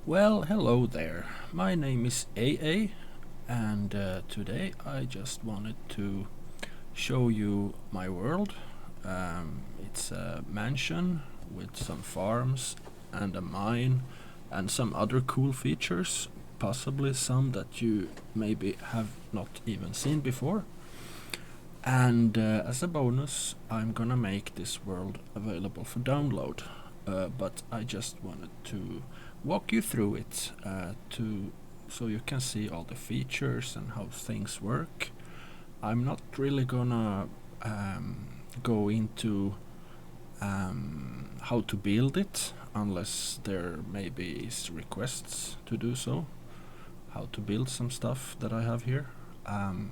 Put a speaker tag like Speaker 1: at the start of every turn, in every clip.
Speaker 1: Well, hello there. My name is AA, and today I just wanted to show you my world. It's a mansion with some farms and a mine and some other cool features, possibly some that you maybe have not even seen before. And as a bonus, I'm gonna make this world available for download. But I just wanted to walk you through it so you can see all the features and how things work. I'm not really gonna go into how to build it unless there maybe is requests to do so. How to build some stuff that I have here. And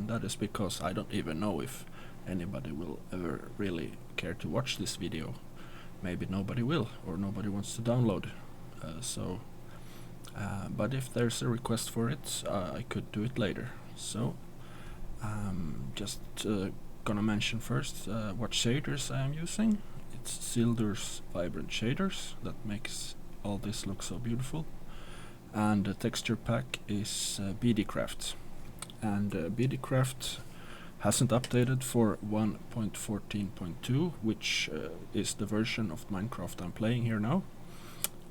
Speaker 1: that is because I don't even know if anybody will ever really care to watch this video. Maybe nobody will, or nobody wants to download. But if there's a request for it, I could do it later. So, just gonna mention first what shaders I am using. It's Silder's Vibrant Shaders that makes all this look so beautiful. And the texture pack is BDcraft. And BDcraft hasn't updated for 1.14.2, which is the version of Minecraft I'm playing here now.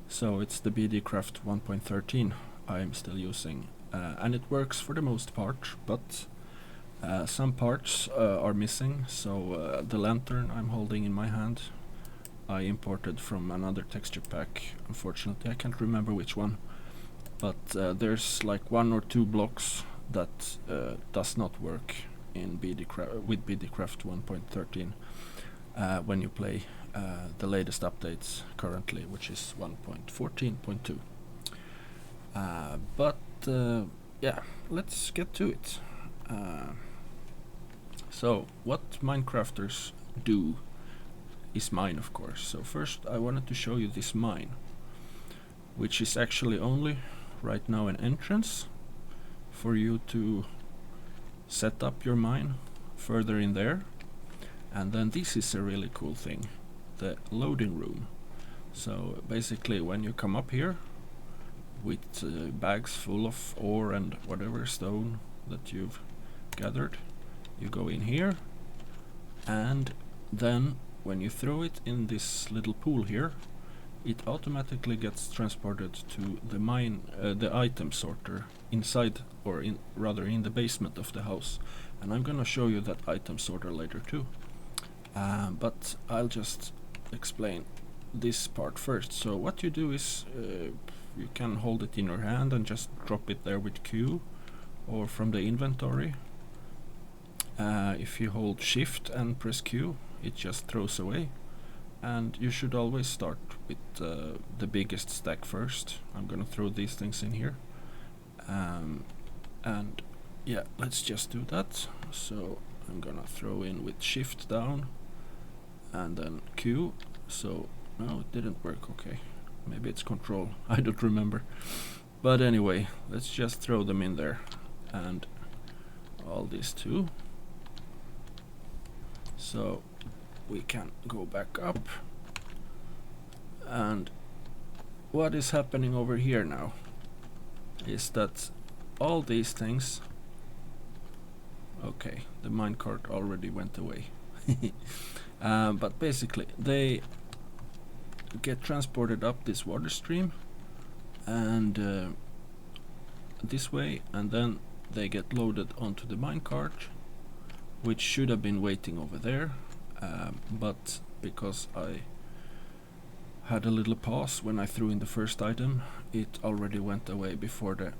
Speaker 1: So it's the BDcraft 1.13 I'm still using, and it works for the most part, but some parts are missing. So the lantern I'm holding in my hand I imported from another texture pack. Unfortunately I can't remember which one, but there's like one or two blocks that does not work in with BDcraft 1.13 when you play the latest updates currently, which is 1.14.2. But yeah, let's get to it. So what Minecrafters do is mine, of course. So first I wanted to show you this mine, which is actually only right now an entrance for you to set up your mine further in there. And then this is a really cool thing, the loading room. So basically when you come up here with bags full of ore and whatever stone that you've gathered, you go in here, and then when you throw it in this little pool here, it automatically gets transported to the the item sorter inside, or rather in the basement of the house. And I'm gonna show you that item sorter later too. But I'll just explain this part first. So what you do is you can hold it in your hand and just drop it there with Q, or from the inventory. If you hold shift and press Q, it just throws away. And you should always start with the biggest stack first. I'm gonna throw these things in here. And yeah, let's just do that. So I'm gonna throw in with shift down and then Q. So no, it didn't work. Okay, maybe it's control, I don't remember. But anyway, let's just throw them in there, and all these two. So we can go back up. And what is happening over here now is that all these things, okay, the minecart already went away. But basically they get transported up this water stream and this way, and then they get loaded onto the minecart, which should have been waiting over there, but because I had a little pause when I threw in the first item, it already went away before the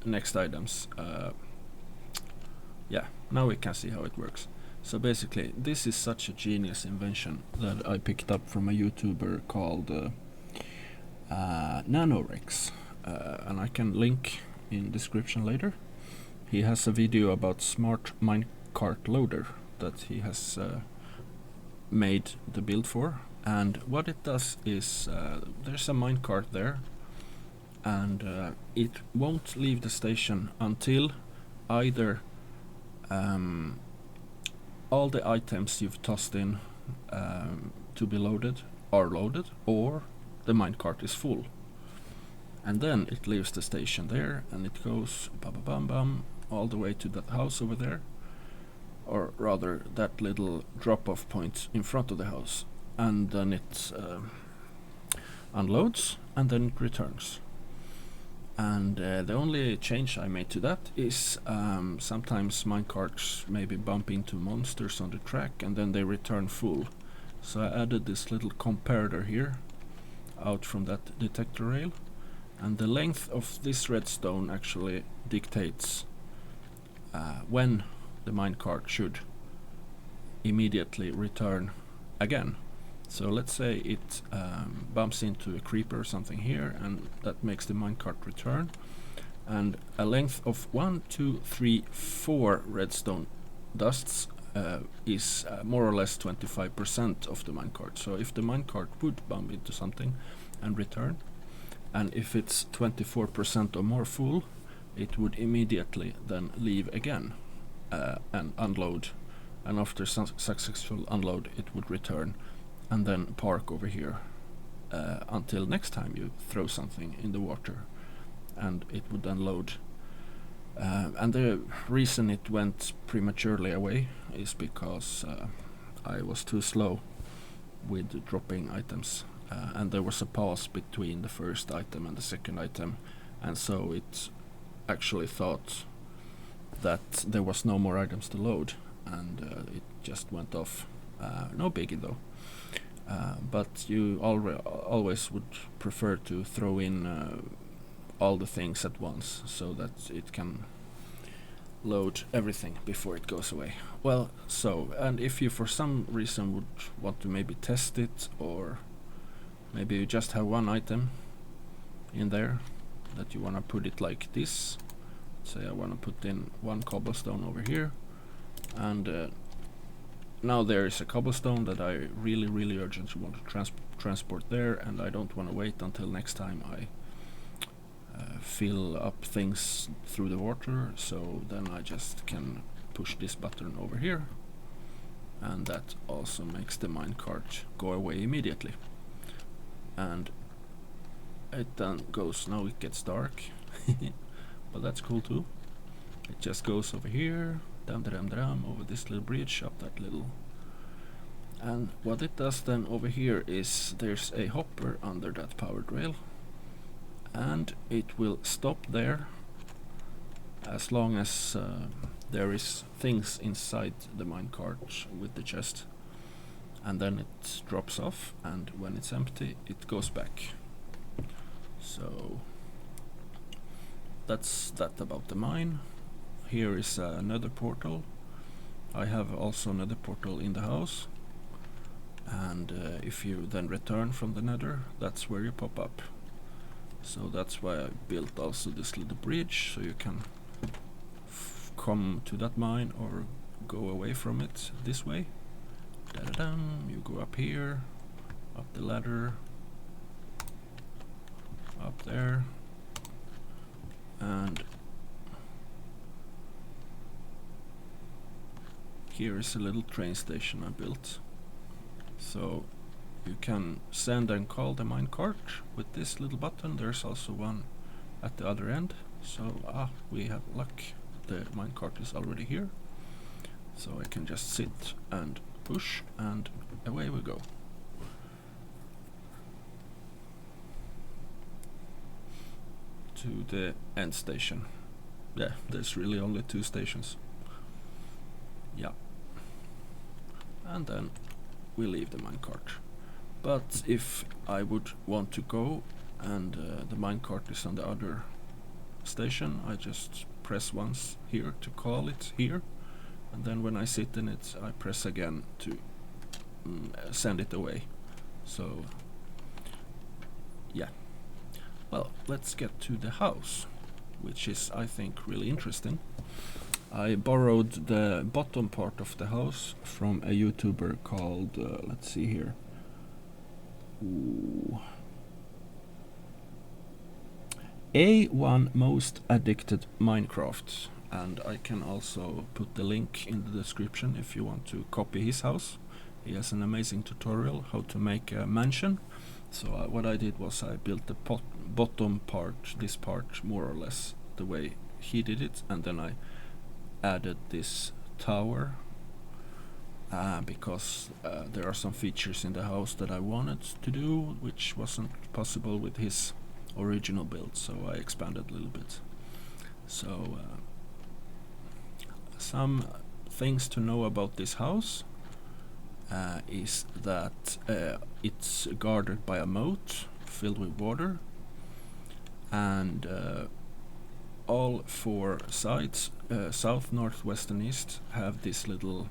Speaker 1: next items. Yeah, now we can see how it works. So basically this is such a genius invention that I picked up from a YouTuber called Nanorex, and I can link in description later. He has a video about smart minecart loader that he has made the build for. And what it does is there's a minecart there, and it won't leave the station until either all the items you've tossed in to be loaded are loaded, or the minecart is full. and then it leaves the station there, and it goes bam bam bam all the way to that house over there, or rather that little drop-off point in front of the house, and then it unloads and then it returns. And the only change I made to that is sometimes minecarts maybe bump into monsters on the track and then they return full. So I added this little comparator here out from that detector rail, and the length of this redstone actually dictates when the minecart should immediately return again. So let's say it bumps into a creeper or something here, and that makes the minecart return, and a length of 1, 2, 3, 4 redstone dusts is more or less 25% of the minecart. So if the minecart would bump into something and return, and if it's 24% or more full, it would immediately then leave again and unload, and after successful unload it would return and then park over here until next time you throw something in the water, and it would then load. And the reason it went prematurely away is because I was too slow with dropping items, and there was a pause between the first item and the second item, and so it actually thought that there was no more items to load, and it just went off. No biggie though. But you always would prefer to throw in all the things at once, so that it can load everything before it goes away. Well, so, and if you for some reason would want to maybe test it, or maybe you just have one item in there that you want to put it like this. Say I want to put in 1 cobblestone over here, and now there is a cobblestone that I really urgently want to transport there, and I don't want to wait until next time I fill up things through the water, so then I just can push this button over here, and that also makes the minecart go away immediately. And it then goes, now it gets dark, but that's cool too. It just goes over here, over this little bridge, up that little, and what it does then over here is there's a hopper under that powered rail, and it will stop there as long as there is things inside the minecart with the chest, and then it drops off, and when it's empty it goes back. So that's that about the mine. Here is another portal. I have also another portal in the house, and if you then return from the nether, that's where you pop up. So that's why I built also this little bridge, so you can come to that mine or go away from it this way. Da-da-dum, you go up here, up the ladder, up there, and here is a little train station I built. So you can send and call the minecart with this little button. There's also one at the other end. So we have luck. The minecart is already here. So I can just sit and push, and away we go. To the end station. Yeah, there's really only 2 stations. Yeah. And then we leave the minecart. But if I would want to go and the minecart is on the other station, I just press once here to call it here, and then when I sit in it I press again to send it away. So yeah. Well, let's get to the house, which is, I think, really interesting. I borrowed the bottom part of the house from a YouTuber called, let's see here. Ooh. A1 Most Addicted Minecraft, and I can also put the link in the description if you want to copy his house. He has an amazing tutorial how to make a mansion So what I did was I built the bottom part, this part, more or less the way he did it, and then I added this tower because there are some features in the house that I wanted to do which wasn't possible with his original build, so I expanded a little bit. So some things to know about this house is that it's guarded by a moat filled with water, and all four sides, south, north, west and east, have this little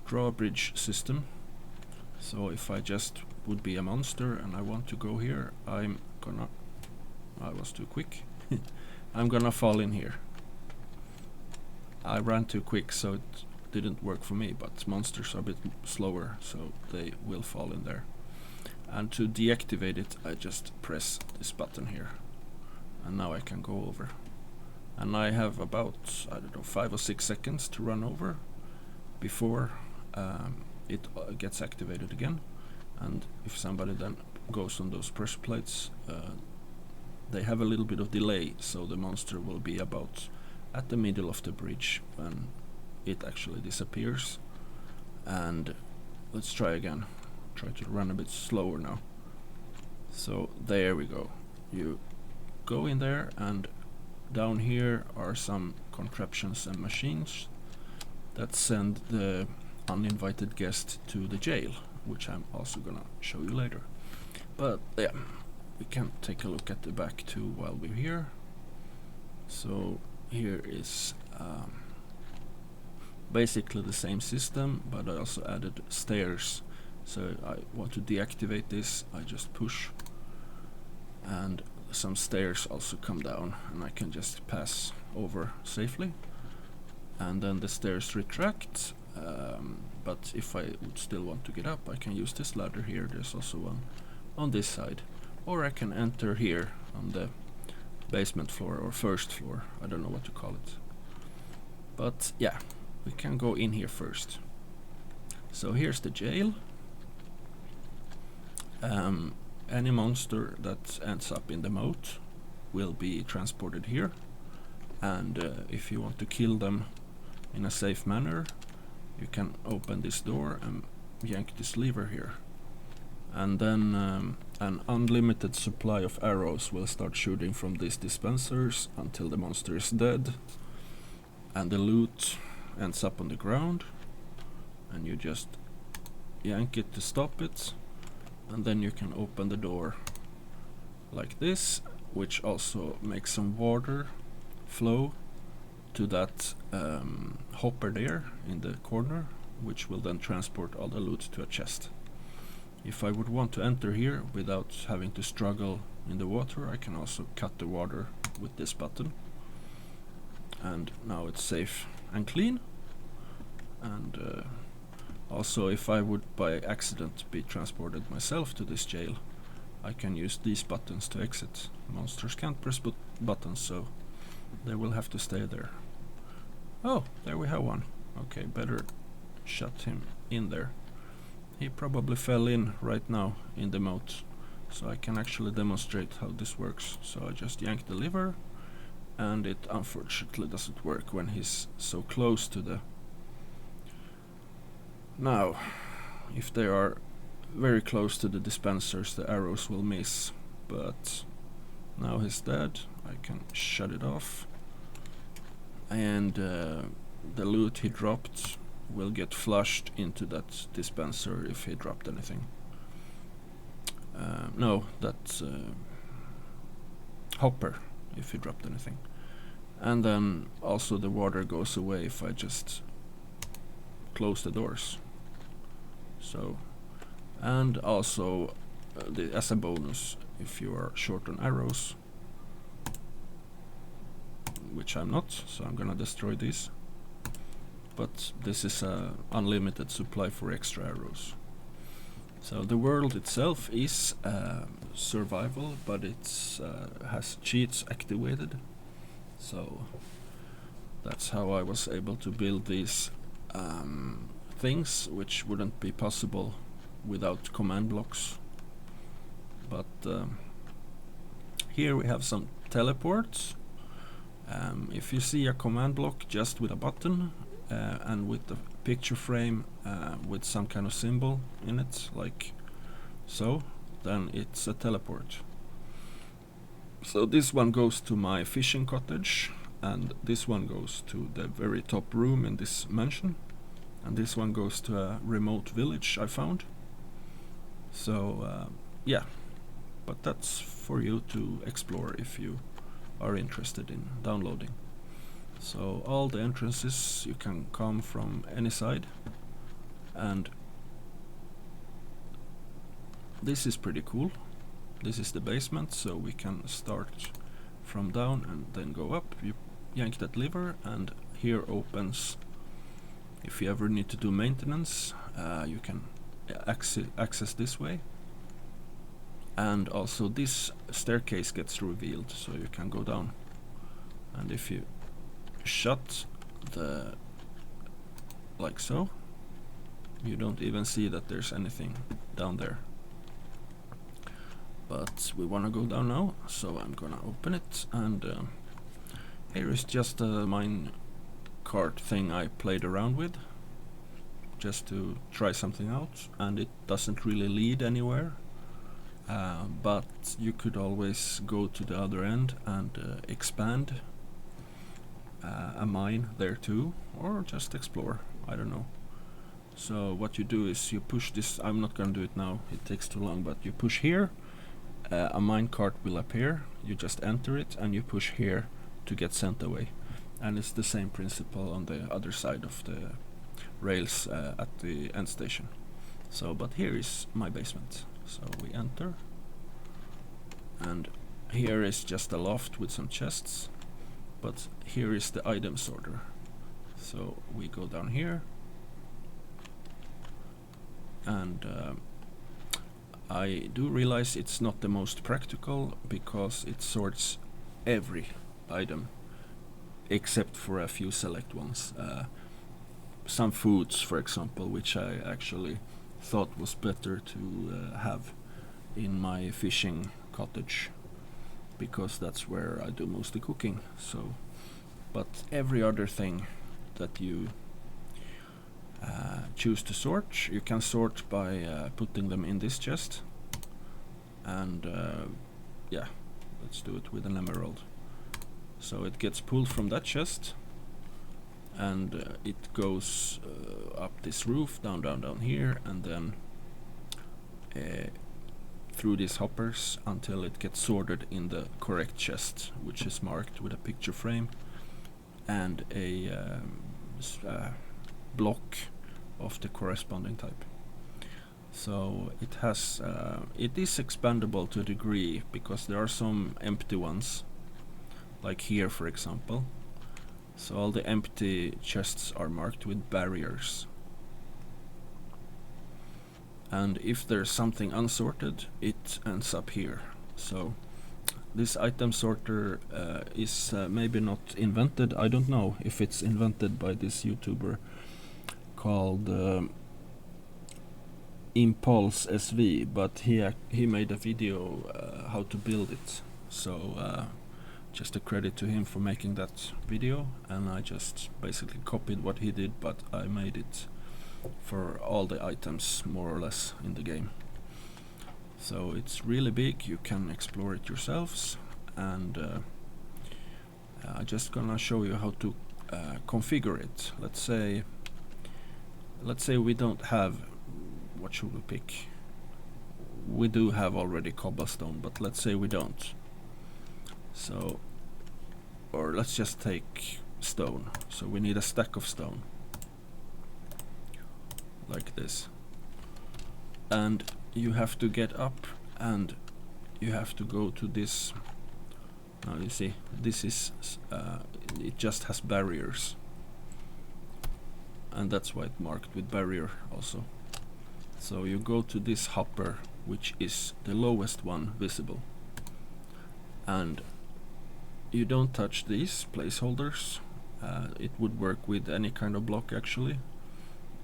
Speaker 1: drawbridge system. So if I just would be a monster and I want to go here, I was too quick. I'm gonna fall in here. I ran too quick, so it didn't work for me, but monsters are a bit slower, so they will fall in there. And to deactivate it, I just press this button here, and now I can go over. And I have about, I don't know, 5 or 6 seconds to run over before it gets activated again. And if somebody then goes on those pressure plates, they have a little bit of delay, so the monster will be about at the middle of the bridge when it actually disappears. And let's try again. Try to run a bit slower now. So there we go. You go in there, and down here are some contraptions and machines that send the uninvited guest to the jail, which I'm also gonna show you later. But yeah, we can take a look at the back too while we're here. So here is basically the same system, but I also added stairs. So I want to deactivate this, I just push, and some stairs also come down, and I can just pass over safely. And then the stairs retract, but if I would still want to get up, I can use this ladder here. There's also one on this side, or I can enter here on the basement floor or first floor, I don't know what to call it. But yeah, we can go in here first. So here's the jail. Any monster that ends up in the moat will be transported here, and if you want to kill them in a safe manner, you can open this door and yank this lever here, and then an unlimited supply of arrows will start shooting from these dispensers until the monster is dead, and the loot ends up on the ground, and you just yank it to stop it, and then you can open the door like this, which also makes some water flow to that hopper there in the corner, which will then transport all the loot to a chest. If I would want to enter here without having to struggle in the water, I can also cut the water with this button, and now it's safe and clean. And also, if I would by accident be transported myself to this jail, I can use these buttons to exit. Monsters can't press buttons, so they will have to stay there. Oh, there we have one. Okay, better shut him in there. He probably fell in right now in the moat, so I can actually demonstrate how this works. So I just yank the lever, and it unfortunately doesn't work when he's so close to the... Now, if they are very close to the dispensers, the arrows will miss, but now he's dead. I can shut it off, and the loot he dropped will get flushed into that dispenser if he dropped anything. No, that's hopper if he dropped anything. And then also the water goes away if I just close the doors. So, and also as a bonus, if you are short on arrows, which I'm not, so I'm gonna destroy these, but this is a unlimited supply for extra arrows. So the world itself is survival, but it's has cheats activated, so that's how I was able to build these things which wouldn't be possible without command blocks. but here we have some teleports. If you see a command block just with a button and with the picture frame with some kind of symbol in it, like so, then it's a teleport. So this one goes to my fishing cottage, and this one goes to the very top room in this mansion, and this one goes to a remote village I found. So yeah, but that's for you to explore if you are interested in downloading. So all the entrances you can come from any side, and this is pretty cool. This is the basement, so we can start from down and then go up. You yank that lever and here opens. If you ever need to do maintenance, you can access this way. And also this staircase gets revealed, so you can go down. And if you shut the like so, you don't even see that there's anything down there. But we wanna go down now, so I'm gonna open it, and here is just a minecart thing I played around with just to try something out, and it doesn't really lead anywhere. But you could always go to the other end and expand a mine there too, or just explore, I don't know. So what you do is you push this, I'm not gonna do it now, it takes too long, but you push here, a minecart will appear, you just enter it and you push here to get sent away. And it's the same principle on the other side of the rails at the end station. So, but here is my basement. So we enter, and here is just a loft with some chests, but here is the item sorter. So we go down here, and I do realize it's not the most practical because it sorts every item except for a few select ones. Some foods, for example, which I actually thought was better to have in my fishing cottage, because that's where I do mostly cooking. So, but every other thing that you choose to sort, you can sort by putting them in this chest, and yeah, let's do it with an emerald. So it gets pulled from that chest, and it goes up this roof, down here, and then through these hoppers until it gets sorted in the correct chest, which is marked with a picture frame and a block of the corresponding type. So it has it is expandable to a degree, because there are some empty ones, like here for example. So all the empty chests are marked with barriers, and if there's something unsorted, it ends up here. So this item sorter is maybe not invented. I don't know if it's invented by this YouTuber called Impulse SV, but he made a video how to build it. So just a credit to him for making that video, and I just basically copied what he did, but I made it for all the items more or less in the game. So it's really big, you can explore it yourselves, and I'm just gonna show you how to configure it. Let's say we don't have, what should we pick? We do have already cobblestone, but let's say we don't. So, or let's just take stone. So we need a stack of stone, like this. And you have to get up, and you have to go to this. Now you see, this is, it just has barriers. And that's why it's marked with barrier also. So you go to this hopper, which is the lowest one visible. And you don't touch these placeholders. It would work with any kind of block actually.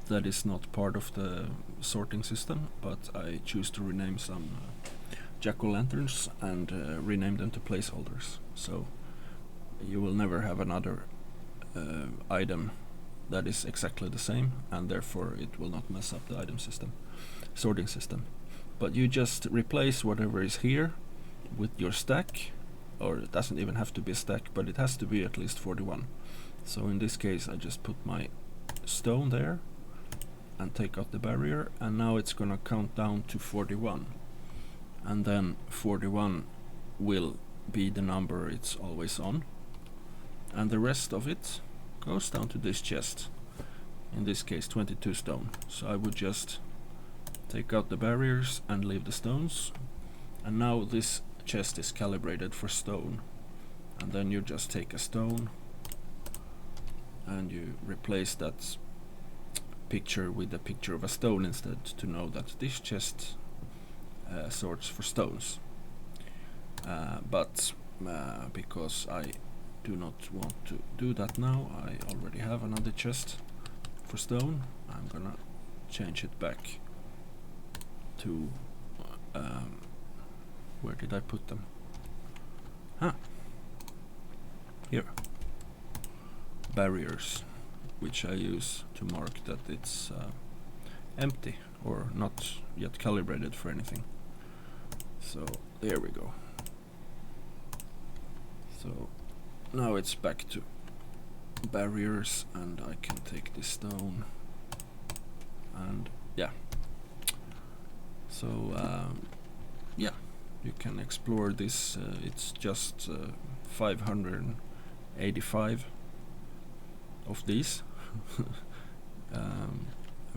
Speaker 1: That is not part of the sorting system, but I choose to rename some jack-o'-lanterns and rename them to placeholders. So you will never have another item that is exactly the same, and therefore it will not mess up the item system, sorting system. But you just replace whatever is here with your stack, or it doesn't even have to be a stack, but it has to be at least 41. So in this case I just put my stone there and take out the barrier, and now it's gonna count down to 41, and then 41 will be the number it's always on, and the rest of it goes down to this chest, in this case 22 stone. So I would just take out the barriers and leave the stones, and now this chest is calibrated for stone. And then you just take a stone and you replace that picture with a picture of a stone instead, to know that this chest sorts for stones. But because I do not want to do that now, I already have another chest for stone. I'm gonna change it back to where did I put them? Here. Barriers, which I use to mark that it's empty or not yet calibrated for anything. So there we go. So now it's back to barriers, and I can take this stone, and yeah. So yeah, you can explore this. It's just 585 of these. A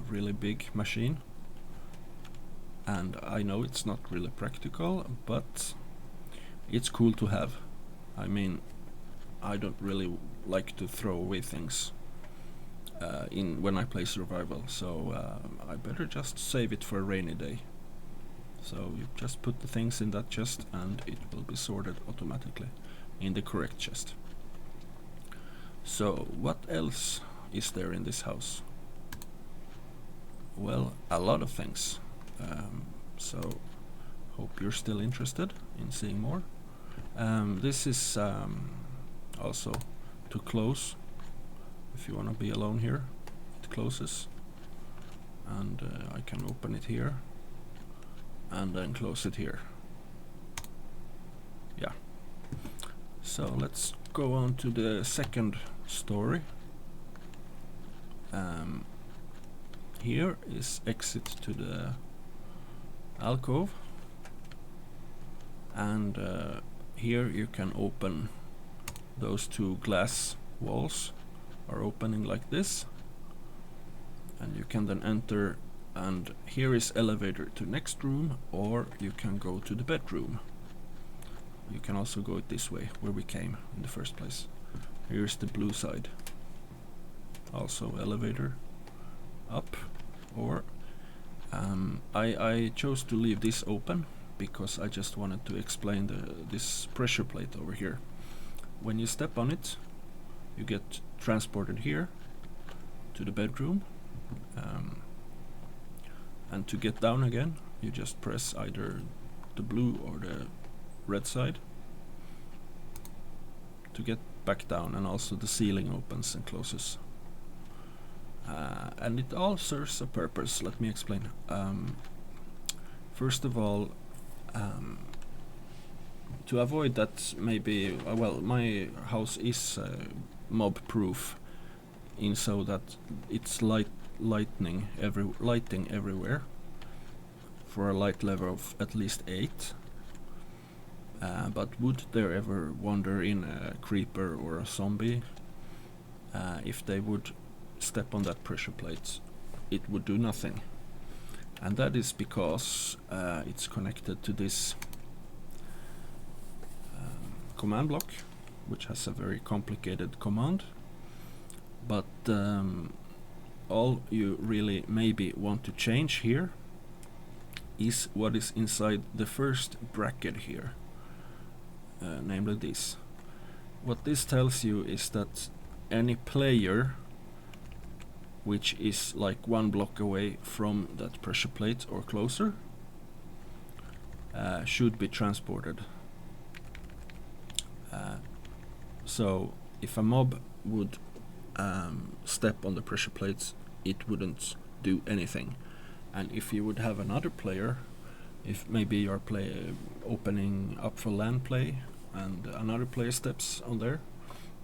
Speaker 1: really big machine, and I know it's not really practical, but it's cool to have. I mean, I don't really like to throw away things when I play survival, so I better just save it for a rainy day. So you just put the things in that chest and it will be sorted automatically in the correct chest. So what else is there in this house? Well, a lot of things. So hope you're still interested in seeing more. This is also to close. If you want to be alone here, it closes, and I can open it here and then close it here. Yeah. So let's go on to the second story. Here is exit to the alcove, and here you can open those two glass walls are opening like this, and you can then enter, and here is elevator to next room, or you can go to the bedroom. You can also go it this way where we came in the first place. Here's the blue side, also elevator up, or I chose to leave this open because I just wanted to explain this pressure plate over here. When you step on it, you get transported here to the bedroom, and to get down again you just press either the blue or the red side to get back down, and also the ceiling opens and closes, and it all serves a purpose. Let me explain. First of all, to avoid that, maybe well, my house is mob proof, in so that it's lighting everywhere for a light level of at least 8. But would there ever wander in a creeper or a zombie, if they would step on that pressure plate, it would do nothing. And that is because it's connected to this command block, which has a very complicated command. But all you really maybe want to change here is what is inside the first bracket here, namely this. What this tells you is that any player which is like 1 block away from that pressure plate or closer should be transported. So if a mob would step on the pressure plates, it wouldn't do anything. And if you would have another player, if maybe you're opening up for land play and another player steps on there,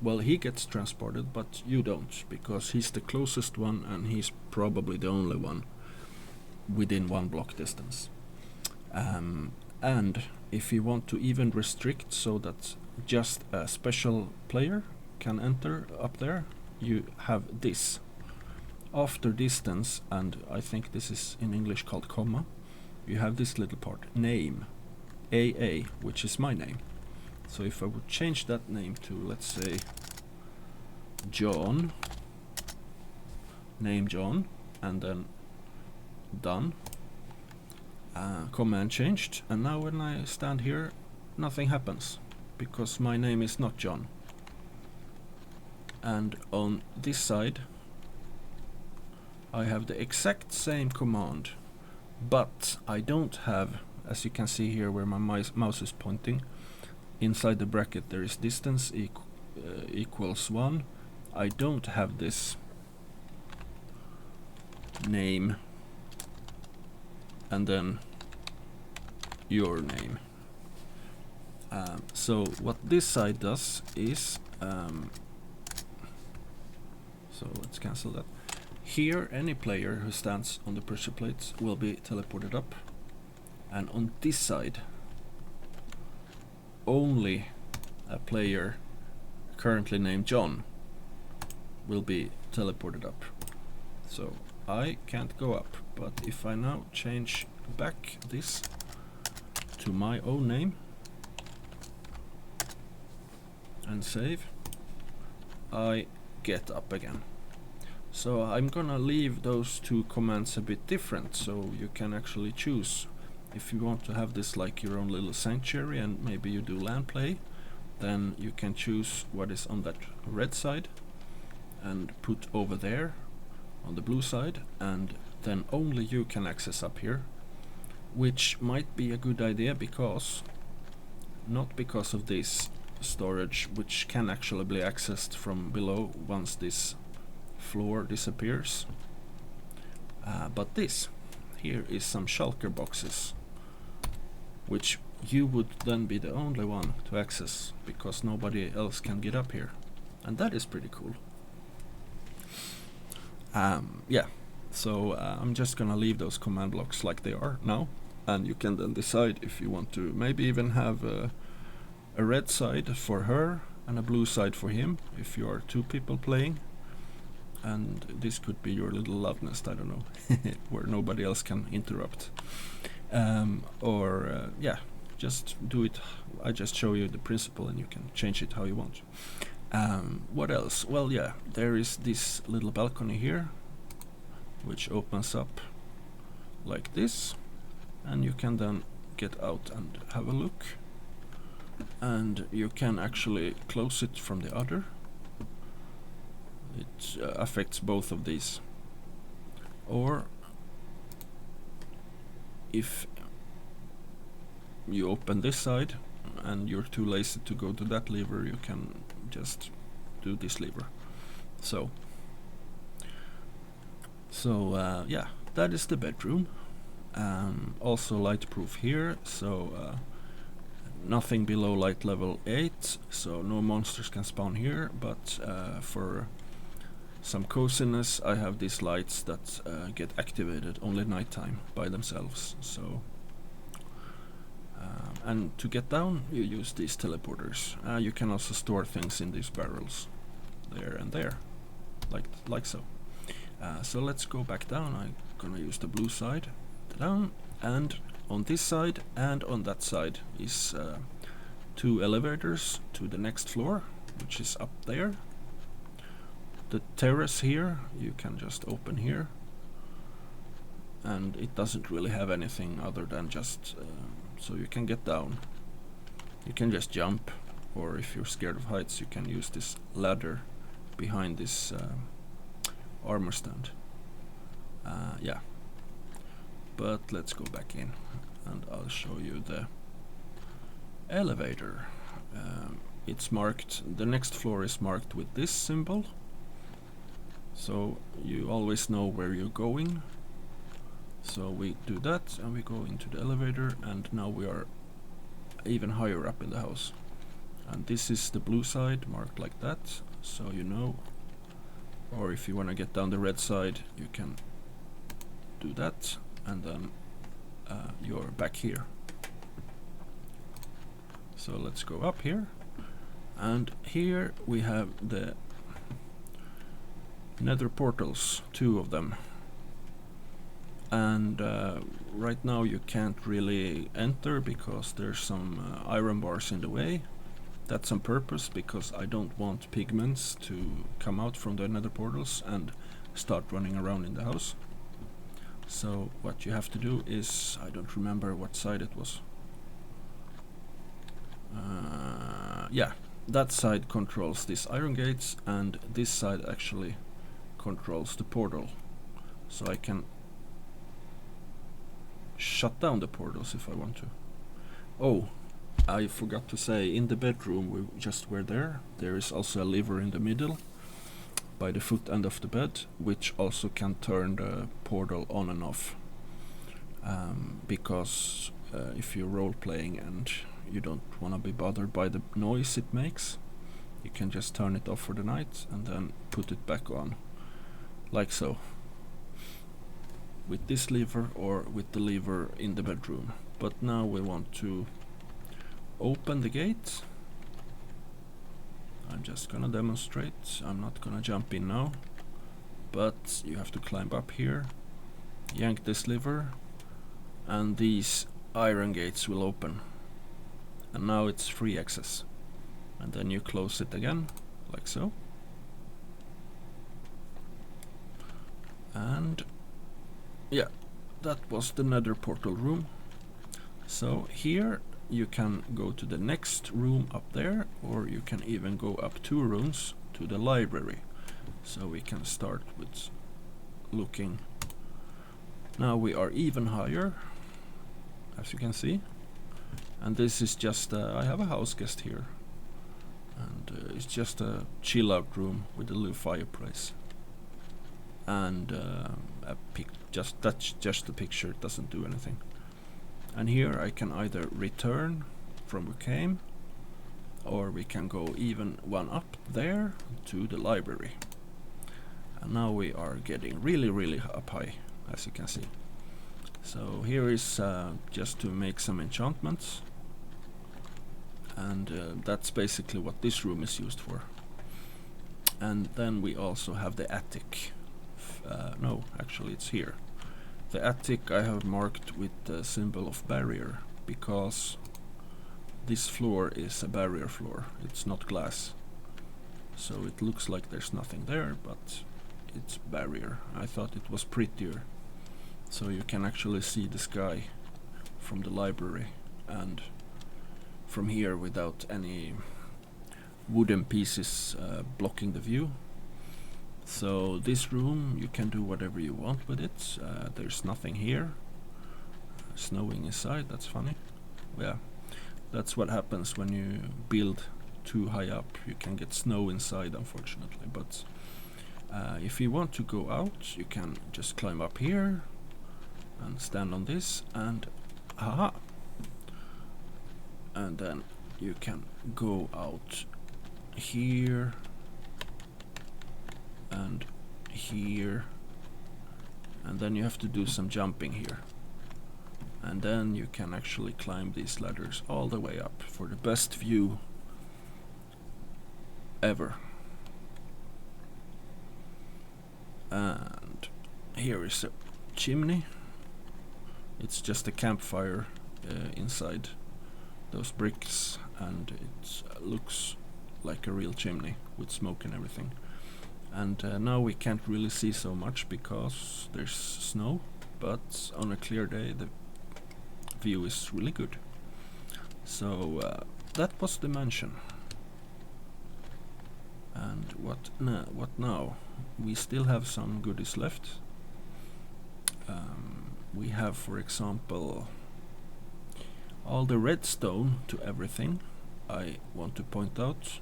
Speaker 1: well, he gets transported, but you don't, because he's the closest one and he's probably the only one within 1 block distance. And if you want to even restrict so that just a special player can enter up there, you have this. After distance, and I think this is in English called comma, you have this little part, name, AA, which is my name. So if I would change that name to, let's say, John, name John, and then done, command changed, and now when I stand here, nothing happens, because my name is not John. And on this side, I have the exact same command, but I don't have, as you can see here where my mouse is pointing, inside the bracket there is distance equals 1. I don't have this name and then your name. So what this side does is, so let's cancel that. Here, any player who stands on the pressure plates will be teleported up, and on this side, only a player currently named John will be teleported up. So I can't go up, but if I now change back this to my own name and save, I get up again. So I'm gonna leave those 2 commands a bit different, so you can actually choose. If you want to have this like your own little sanctuary and maybe you do land play, then you can choose what is on that red side and put over there on the blue side, and then only you can access up here, which might be a good idea, because not because of this storage, which can actually be accessed from below once this floor disappears, but this here is some shulker boxes, which you would then be the only one to access, because nobody else can get up here, and that is pretty cool. Yeah, so I'm just gonna leave those command blocks like they are now, and you can then decide if you want to maybe even have a red side for her and a blue side for him if you are 2 people playing. And this could be your little love nest, I don't know, where nobody else can interrupt. Yeah, just do it. I just show you the principle and you can change it how you want. What else? Well, yeah, there is this little balcony here, which opens up like this, and you can then get out and have a look. And you can actually close it from the other. It affects both of these. Or if you open this side and you're too lazy to go to that lever, you can just do this lever. So yeah, that is the bedroom. Also light-proof here, so nothing below light level 8, so no monsters can spawn here, but for some coziness I have these lights that get activated only nighttime by themselves. So and to get down you use these teleporters. You can also store things in these barrels there and there, like so. So let's go back down. I'm gonna use the blue side down, and on this side and on that side is 2 elevators to the next floor, which is up there. The terrace here you can just open here, and it doesn't really have anything other than just so you can get down. You can just jump, or if you're scared of heights you can use this ladder behind this armor stand. Yeah, but let's go back in and I'll show you the elevator. It's marked, the next floor is marked with this symbol, so you always know where you're going. So we do that and we go into the elevator, and now we are even higher up in the house. And this is the blue side marked like that, so you know. Or if you want to get down the red side, you can do that, and then you're back here. So let's go up here, and here we have the nether portals, 2 of them. And right now you can't really enter because there's some iron bars in the way. That's on purpose because I don't want pigments to come out from the nether portals and start running around in the house. So what you have to do is, I don't remember what side it was. Yeah, that side controls these iron gates, and this side actually controls the portal. So I can shut down the portals if I want to. Oh, I forgot to say, in the bedroom we just were there is also a lever in the middle by the foot end of the bed, which also can turn the portal on and off. Because if you're role playing and you don't want to be bothered by the noise it makes, you can just turn it off for the night and then put it back on, like so, with this lever or with the lever in the bedroom. But now we want to open the gate. I'm just gonna demonstrate. I'm not gonna jump in now, but you have to climb up here, yank this lever, and these iron gates will open. And now it's free access. And then you close it again, like so. And yeah, that was the nether portal room. So here you can go to the next room up there, or you can even go up 2 rooms to the library. So we can start with looking. Now we are even higher, as you can see. And this is just, I have a house guest here. And it's just a chill out room with a little fireplace. And that's just a picture, it doesn't do anything. And here I can either return from where we came, or we can go even one up there to the library. And now we are getting really up high, as you can see. So here is just to make some enchantments, and that's basically what this room is used for. And then we also have the attic. No, actually it's here. The attic I have marked with the symbol of barrier, because this floor is a barrier floor, it's not glass. So it looks like there's nothing there, but it's barrier. I thought it was prettier, so you can actually see the sky from the library and from here without any wooden pieces blocking the view. So this room, you can do whatever you want with it. There's nothing here. Snowing inside, that's funny. Yeah, that's what happens when you build too high up. You can get snow inside, unfortunately. But if you want to go out, you can just climb up here and stand on this, and aha! And then you can go out here and here, and then you have to do some jumping here, and then you can actually climb these ladders all the way up for the best view ever. And here is a chimney. It's just a campfire inside those bricks, and it looks like a real chimney with smoke and everything. And now we can't really see so much because there's snow, but on a clear day the view is really good. So that was the mansion. And what now? We still have some goodies left. we have, for example, all the redstone to everything. I want to point out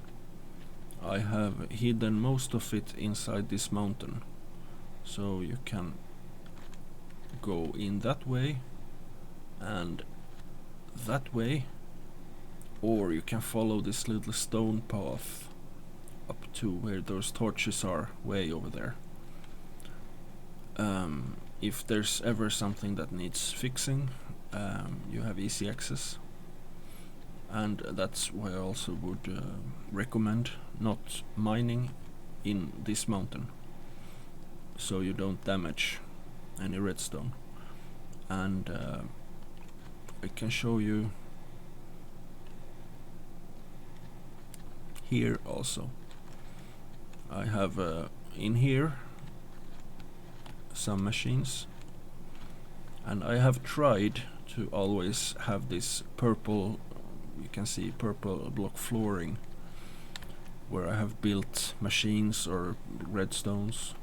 Speaker 1: I have hidden most of it inside this mountain, so you can go in that way and that way, or you can follow this little stone path up to where those torches are, way over there. If there's ever something that needs fixing, you have easy access, and that's why I also would recommend not mining in this mountain, so you don't damage any redstone. And I can show you here also. I have in here some machines, and I have tried to always have this purple, you can see purple block flooring, where I have built machines or redstones,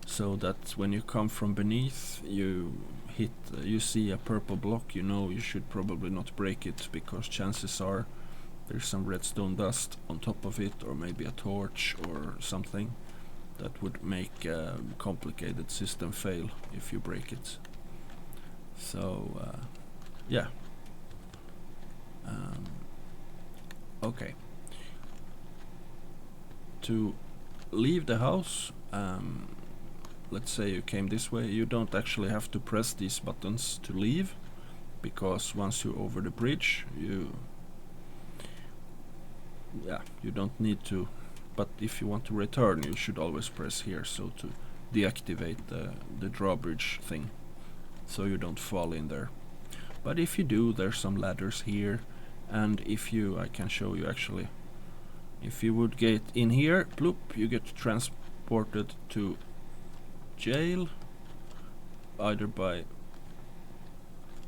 Speaker 1: so that when you come from beneath, you see a purple block, you know you should probably not break it, because chances are there's some redstone dust on top of it, or maybe a torch or something that would make a complicated system fail if you break it. So yeah. Okay. To leave the house, let's say you came this way, you don't actually have to press these buttons to leave, because once you're over the bridge, you don't need to. But if you want to return, you should always press here, so to deactivate the drawbridge thing, so you don't fall in there. But if you do, there's some ladders here, and I can show you actually. If you would get in here, bloop, you get transported to jail, either by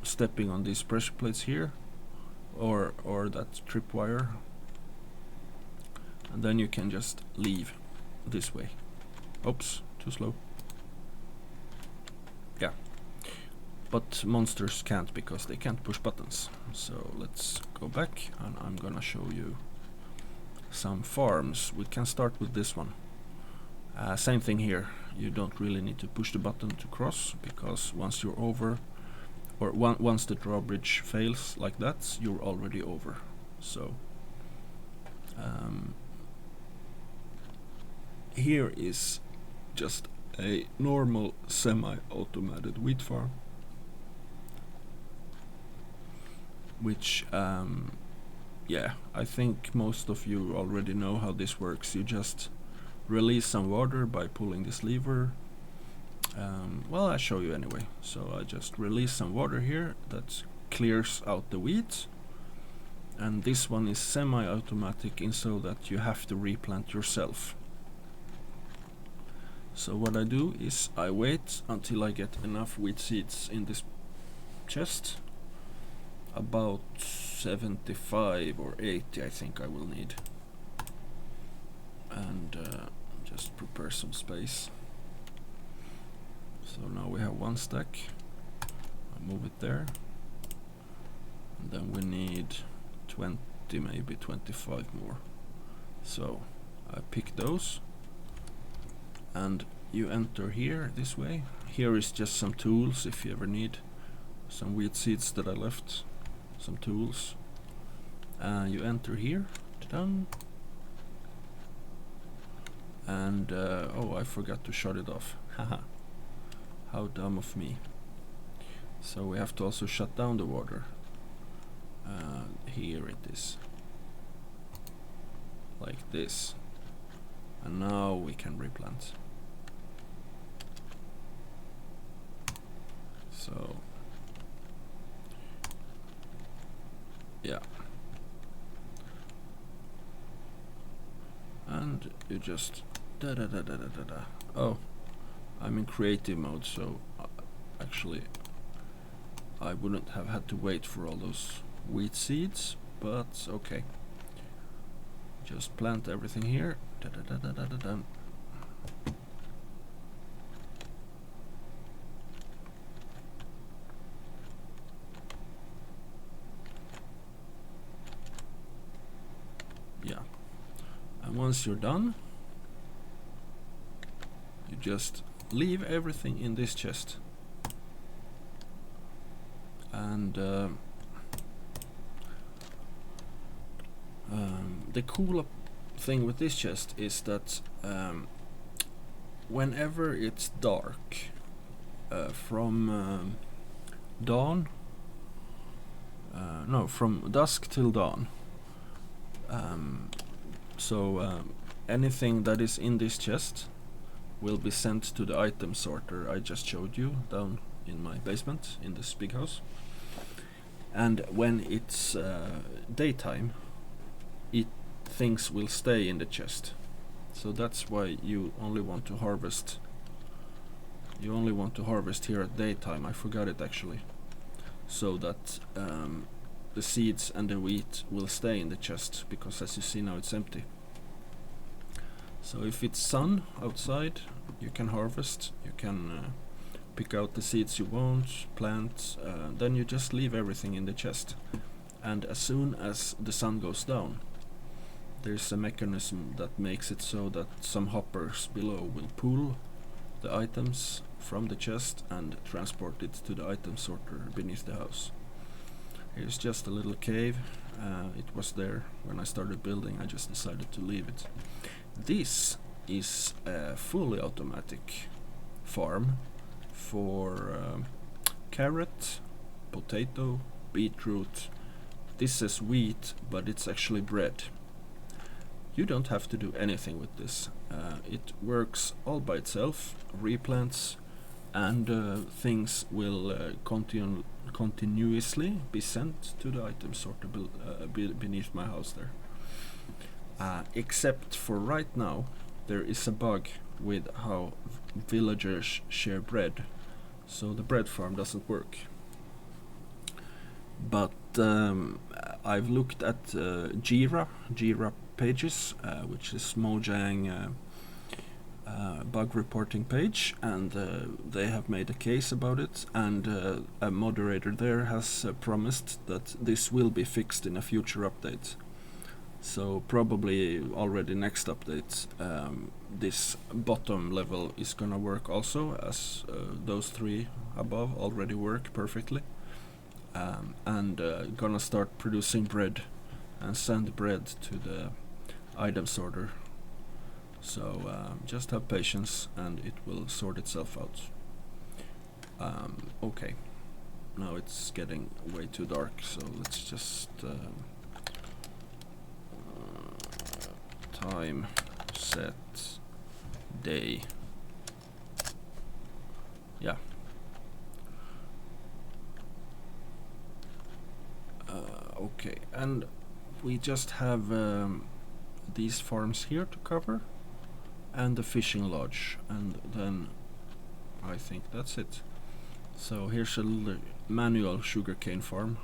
Speaker 1: stepping on these pressure plates here, or that tripwire, and then you can just leave this way. Oops, too slow. Yeah, but monsters can't, because they can't push buttons. So let's go back, and I'm gonna show you some farms. We can start with this one. Same thing here, you don't really need to push the button to cross, because once you're over, or once the drawbridge fails like that, you're already over. So here is just a normal semi-automated wheat farm, which I think most of you already know how this works. You just release some water by pulling this lever. Well, I'll show you anyway. So I just release some water here that clears out the weeds, and this one is semi-automatic, in so that you have to replant yourself. So what I do is I wait until I get enough wheat seeds in this chest. About 75 or 80 I think I will need. And just prepare some space. So now we have 1 stack. I move it there. And then we need 20, maybe 25 more. So I pick those. And you enter here this way. Here is just some tools if you ever need some wheat seeds that I left. Some tools. You enter here. Ta-dum. And oh, I forgot to shut it off. Haha. How dumb of me. So we have to also shut down the water. Here it is. Like this. And now we can replant. So yeah. And you just Oh, I'm in creative mode, so actually I wouldn't have had to wait for all those wheat seeds, but okay. Just plant everything here. once you're done, you just leave everything in this chest. And the cool thing with this chest is that whenever it's dark, from dawn, no, from dusk till dawn, so anything that is in this chest will be sent to the item sorter I just showed you down in my basement in this big house. And when it's daytime, things will stay in the chest. So that's why you only want to harvest. You only want to harvest here at daytime. I forgot it actually, so that the seeds and the wheat will stay in the chest, because as you see now it's empty. So if it's sun outside, you can harvest. You can pick out the seeds you want, plant. Then you just leave everything in the chest. And as soon as the sun goes down, there's a mechanism that makes it so that some hoppers below will pull the items from the chest and transport it to the item sorter beneath the house. Here's just a little cave. It was there when I started building. I just decided to leave it. This is a fully automatic farm for carrot, potato, beetroot. This says wheat, but it's actually bread. You don't have to do anything with this. It works all by itself, replants, and things will continuously be sent to the item sorter beneath my house there. Except for right now, there is a bug with how villagers share bread, so the bread farm doesn't work. But I've looked at Jira pages, which is Mojang bug reporting page, and they have made a case about it, and a moderator there has promised that this will be fixed in a future update. So probably already next update, this bottom level is gonna work also, as those three above already work perfectly, and gonna start producing bread and send bread to the item sorter. So just have patience and it will sort itself out. Okay, now it's getting way too dark, so let's just time set day. Yeah. Okay, and we just have these farms here to cover, and the fishing lodge, and then I think that's it. So here's a little manual sugarcane farm.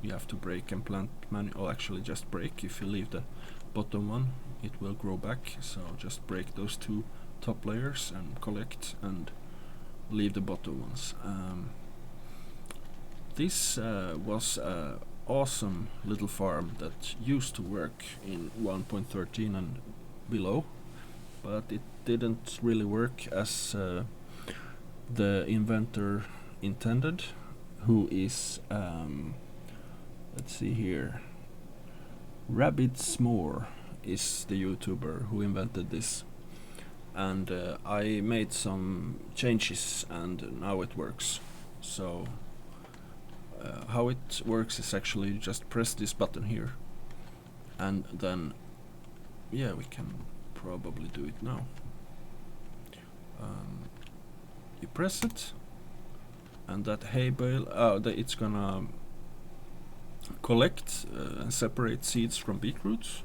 Speaker 1: You have to break and plant manual. Actually, just break. If you leave the bottom one, it will grow back. So just break those two top layers and collect, and leave the bottom ones. This was an awesome little farm that used to work in 1.13 and below, but it didn't really work as the inventor intended, who is let's see here, Rabbit S'more is the YouTuber who invented this, and I made some changes and now it works. So how it works is actually you just press this button here, and then yeah, we can probably do it now. You press it, and that hay bale, it's gonna collect and separate seeds from beetroots.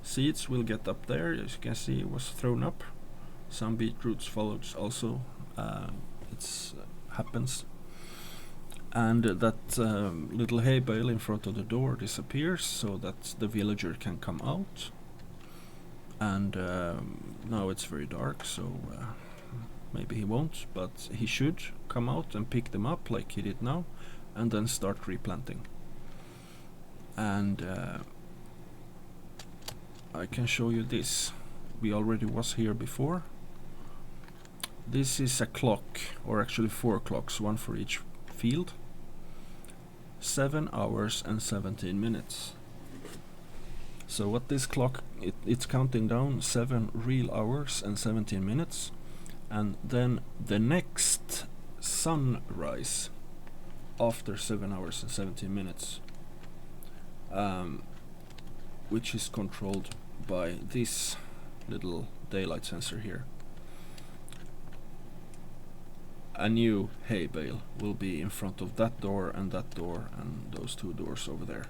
Speaker 1: Seeds will get up there, as you can see it was thrown up. Some beetroots followed also, it happens. And that little hay bale in front of the door disappears, so that the villager can come out. And now it's very dark, so maybe he won't, but he should come out and pick them up like he did now, and then start replanting. And I can show you this. We already was here before. This is a clock, or actually 4 clocks, one for each field. 7 hours and 17 minutes. So what this clock, it's counting down 7 real hours and 17 minutes, and then the next sunrise after 7 hours and 17 minutes, which is controlled by this little daylight sensor here. A new hay bale will be in front of that door and those 2 doors over there.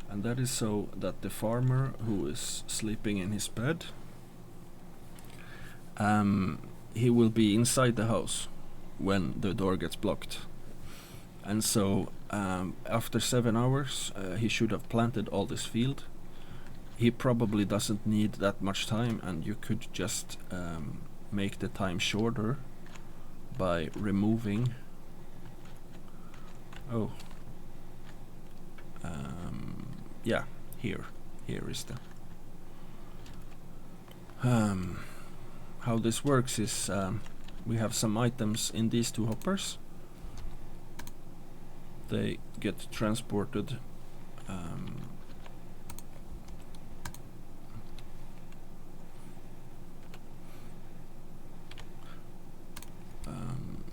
Speaker 1: And that is so that the farmer who is sleeping in his bed, he will be inside the house when the door gets blocked. And so after 7 hours he should have planted all this field. He probably doesn't need that much time, and you could just make the time shorter by removing yeah, here is the how this works is we have some items in these 2 hoppers. They get transported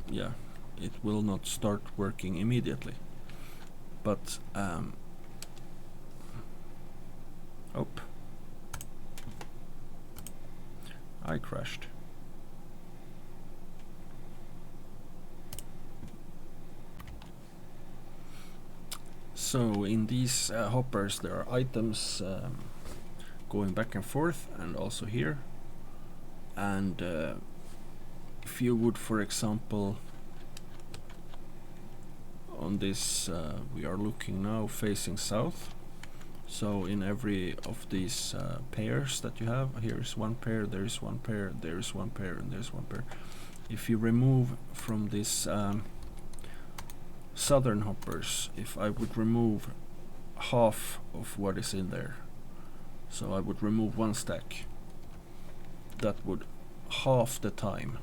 Speaker 1: yeah, it will not start working immediately, but I crashed. So in these hoppers there are items going back and forth, and also here. And if you would, for example, on this, we are looking now facing south. So in every of these pairs that you have, here is 1 pair, there is 1 pair, there is 1 pair, and there's 1 pair. If you remove from this southern hoppers, if I would remove half of what is in there, so I would remove 1 stack, that would half the time.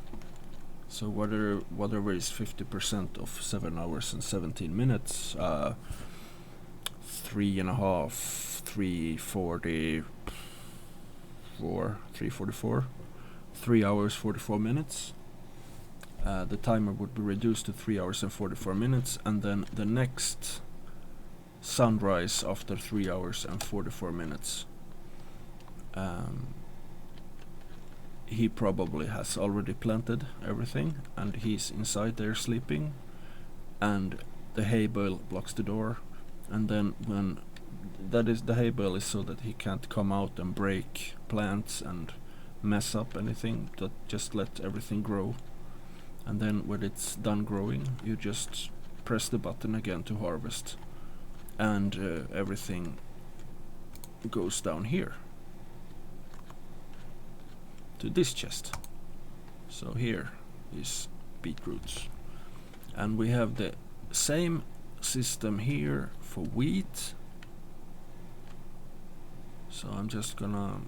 Speaker 1: So whatever is 50% of 7 hours and 17 minutes, 3.5, 344, 3 hours 44 minutes. The timer would be reduced to 3 hours and 44 minutes, and then the next sunrise after 3 hours and 44 minutes. He probably has already planted everything, and he's inside there sleeping, and the hay bale blocks the door. And then when that is, the hay bale is so that he can't come out and break plants and mess up anything, that just let everything grow. And then when it's done growing, you just press the button again to harvest, and everything goes down here to this chest. So here is beetroots, and we have the same system here for wheat. So I'm just gonna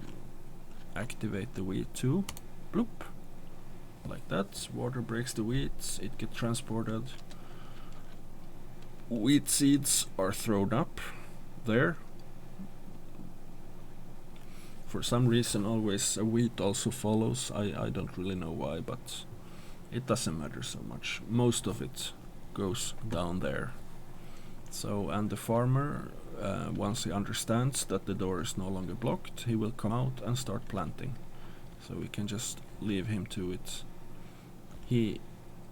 Speaker 1: activate the wheat too. Bloop, like that. Water breaks the wheat, it gets transported. Wheat seeds are thrown up there. For some reason always a wheat also follows. I don't really know why, but it doesn't matter so much. Most of it goes down there. So, and the farmer, once he understands that the door is no longer blocked, he will come out and start planting. So we can just leave him to it. He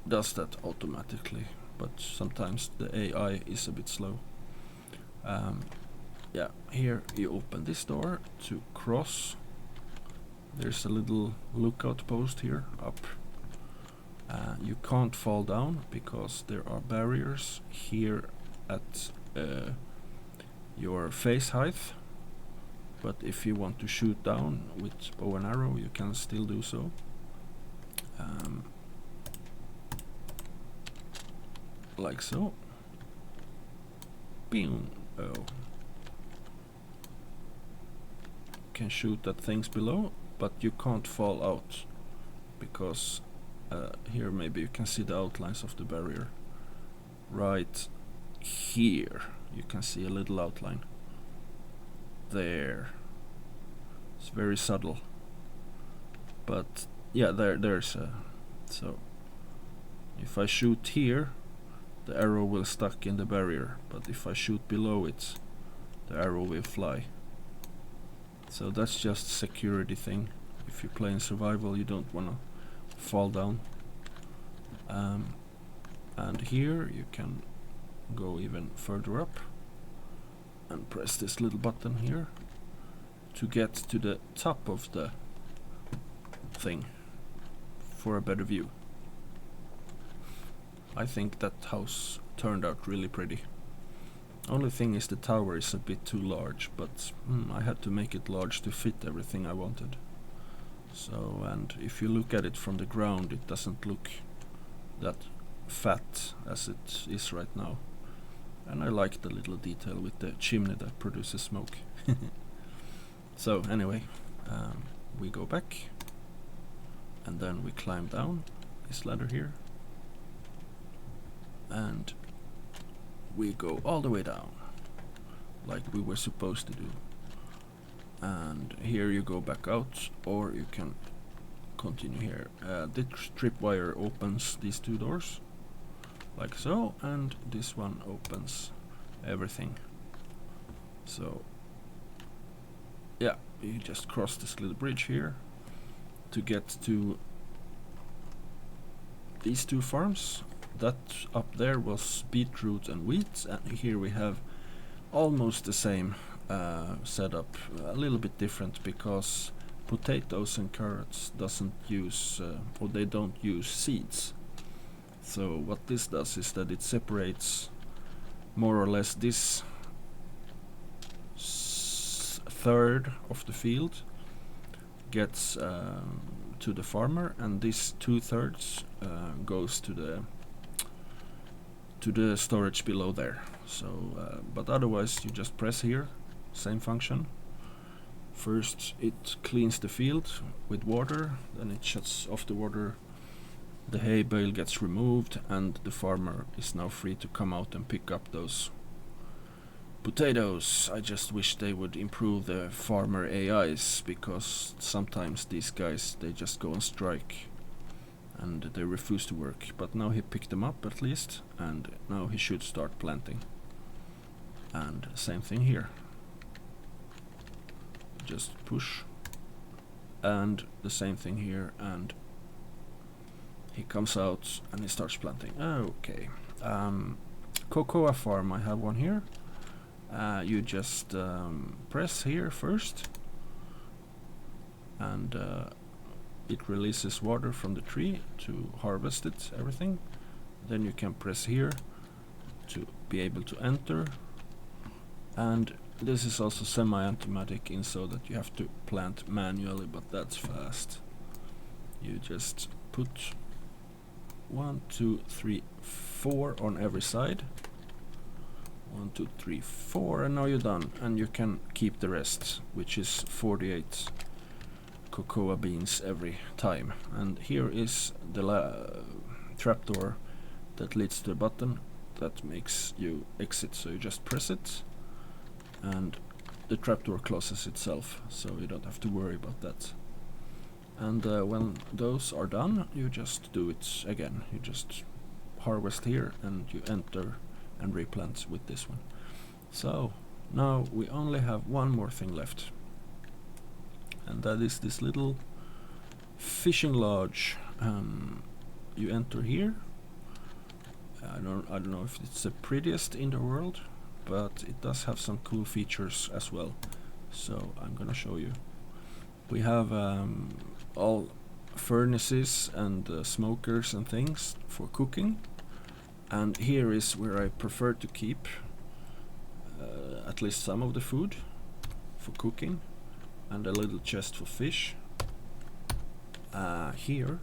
Speaker 1: does that automatically, but sometimes the AI is a bit slow. Yeah, here you open this door to cross. There's a little lookout post here up. You can't fall down because there are barriers here at your face height, but if you want to shoot down with bow and arrow, you can still do so. Like so. Bing. Oh. can shoot at things below, but you can't fall out, because here maybe you can see the outlines of the barrier. Right here you can see a little outline. There. It's very subtle. But yeah, there's a... So if I shoot here, the arrow will stuck in the barrier, but if I shoot below it, the arrow will fly. So that's just a security thing. If you play in survival, you don't wanna fall down. And here you can go even further up and press this little button here to get to the top of the thing for a better view. I think that house turned out really pretty. Only thing is the tower is a bit too large, but I had to make it large to fit everything I wanted. So, and if you look at it from the ground, it doesn't look that fat as it is right now. And I like the little detail with the chimney that produces smoke. So anyway, we go back, and then we climb down this ladder here, and we go all the way down like we were supposed to do. And here you go back out, or you can continue here. This tripwire opens these two doors like so, and this one opens everything. So yeah, you just cross this little bridge here to get to these two farms. That up there was beetroot and wheat, and here we have almost the same setup, a little bit different because potatoes and carrots doesn't use or they don't use seeds. So what this does is that it separates more or less this third of the field gets to the farmer, and this 2/3 goes to the storage below there. So but otherwise you just press here, same function. First it cleans the field with water, then it shuts off the water, the hay bale gets removed, and the farmer is now free to come out and pick up those potatoes. I just wish they would improve the farmer AIs, because sometimes these guys, they just go on strike and they refuse to work. But now he picked them up at least, and now he should start planting. And same thing here, just push, and the same thing here, and he comes out and he starts planting. Okay, cocoa farm, I have one here. You just press here first, and it releases water from the tree to harvest it, everything. Then you can press here to be able to enter, and this is also semi-automatic in so that you have to plant manually, but that's fast. You just put 1, 2, 3, 4 on every side. 1, 2, 3, 4, and now you're done, and you can keep the rest, which is 48 cocoa beans every time. And here is the trapdoor that leads to a button that makes you exit. So you just press it, and the trapdoor closes itself, so you don't have to worry about that. And when those are done, you just do it again. You just harvest here, and you enter and replant with this one. So now we only have one more thing left, and that is this little fishing lodge. You enter here. I don't know if it's the prettiest in the world, but it does have some cool features as well. So I'm gonna show you. We have all furnaces and smokers and things for cooking. And here is where I prefer to keep at least some of the food for cooking, and a little chest for fish. Here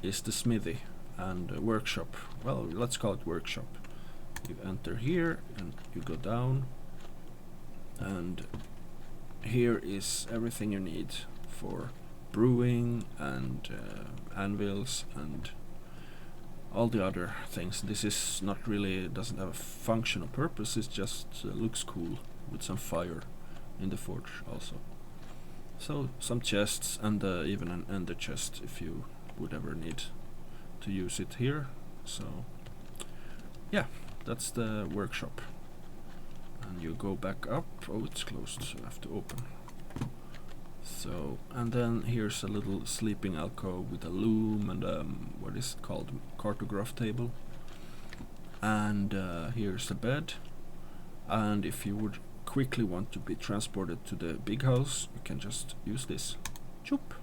Speaker 1: is the smithy and workshop. Well, let's call it workshop. You enter here and you go down, and here is everything you need for brewing and anvils and all the other things. This is not really, doesn't have a functional purpose, it just looks cool with some fire in the forge also. So some chests and even an ender chest if you would ever need to use it here. So yeah, that's the workshop. And you go back up. Oh, it's closed, so I have to open. So, and then here's a little sleeping alcove with a loom and what is it called, cartograph table. And here's a bed. And if you would quickly want to be transported to the big house, you can just use this. Choop.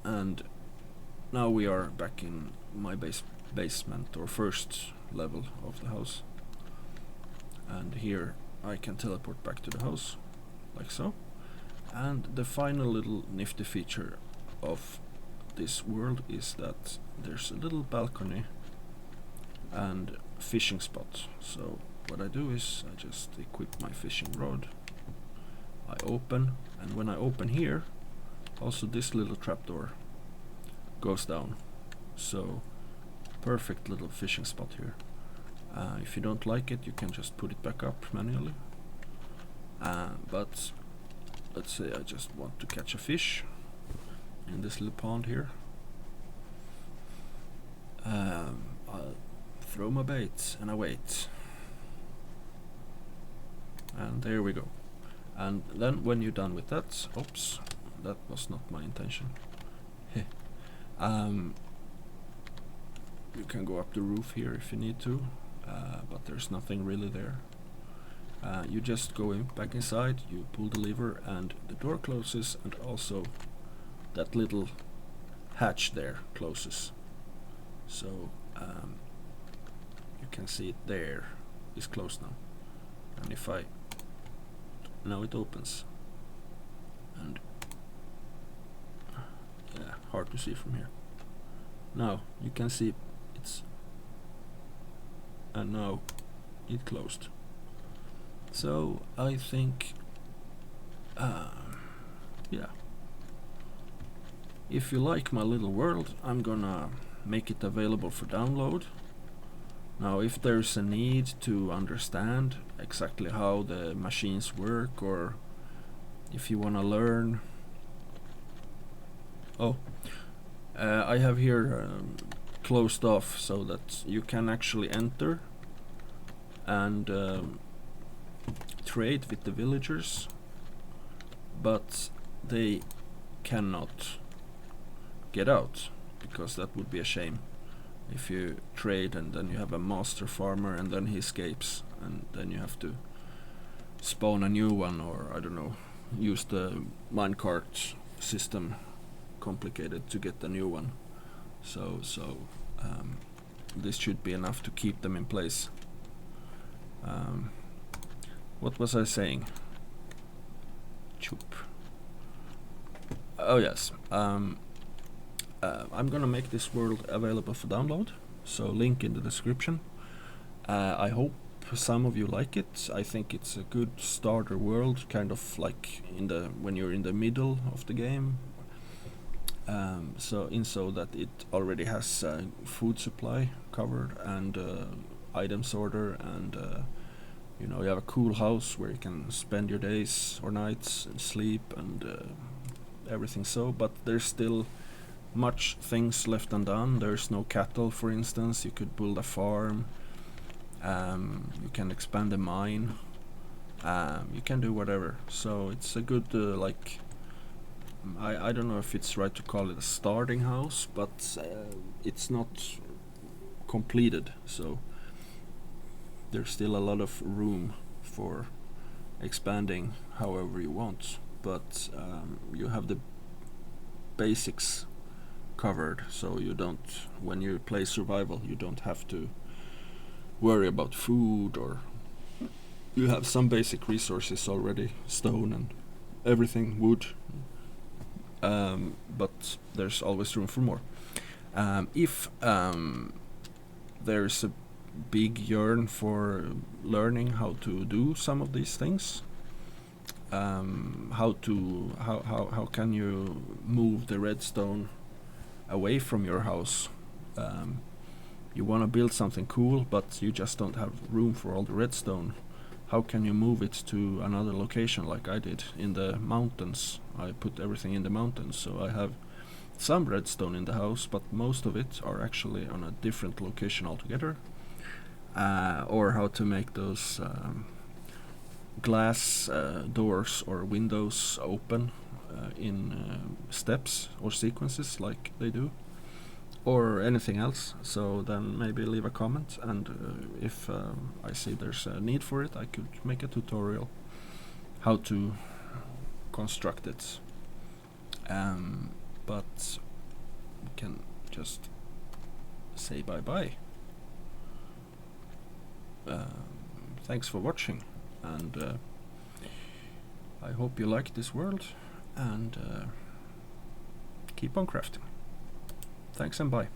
Speaker 1: And now we are back in my basement or first level of the house. And here I can teleport back to the house, like so. And the final little nifty feature of this world is that there's a little balcony and fishing spot. So what I do is I just equip my fishing rod, I open, and when I open here, also this little trapdoor goes down. So perfect little fishing spot here. If you don't like it, you can just put it back up manually. But let's say I just want to catch a fish in this little pond here. I'll throw my bait and I wait. And there we go. And then when you're done with that, oops, that was not my intention. You can go up the roof here if you need to. But there's nothing really there. You just go back inside, you pull the lever and the door closes, and also that little hatch there closes. So you can see it there is closed now. And if now it opens. And yeah, hard to see from here. Now you can see it's, and now it closed. So I think yeah, if you like my little world, I'm gonna make it available for download. Now if there's a need to understand exactly how the machines work, or if you wanna learn, I have here closed off so that you can actually enter and trade with the villagers, but they cannot get out, because that would be a shame if you trade and then you have a master farmer and then he escapes and then you have to spawn a new one, or I don't know, use the minecart system, complicated to get a new one. So this should be enough to keep them in place. What was I saying? Choop. Oh yes. I'm gonna make this world available for download, so link in the description. I hope some of you like it. I think it's a good starter world, kind of like when you're in the middle of the game. So that it already has food supply covered and item sorter, and you know, you have a cool house where you can spend your days or nights and sleep and everything. So, but there's still much things left undone. There's no cattle, for instance. You could build a farm. You can expand a mine. You can do whatever. So it's a good like. I don't know if it's right to call it a starting house, but it's not completed, so there's still a lot of room for expanding however you want, but you have the basics covered, so you don't, when you play survival, you don't have to worry about food, or you have some basic resources already, stone and everything, wood. But there's always room for more. If there's a big yearn for learning how to do some of these things, how can you move the redstone away from your house. You want to build something cool, but you just don't have room for all the redstone. How can you move it to another location like I did in the mountains? I put everything in the mountains, so I have some redstone in the house, but most of it are actually on a different location altogether. Or how to make those glass doors or windows open in steps or sequences like they do, or anything else. So then maybe leave a comment, and if I see there's a need for it, I could make a tutorial how to construct it. But we can just say bye bye. Thanks for watching, and I hope you like this world, and keep on crafting. Thanks and bye.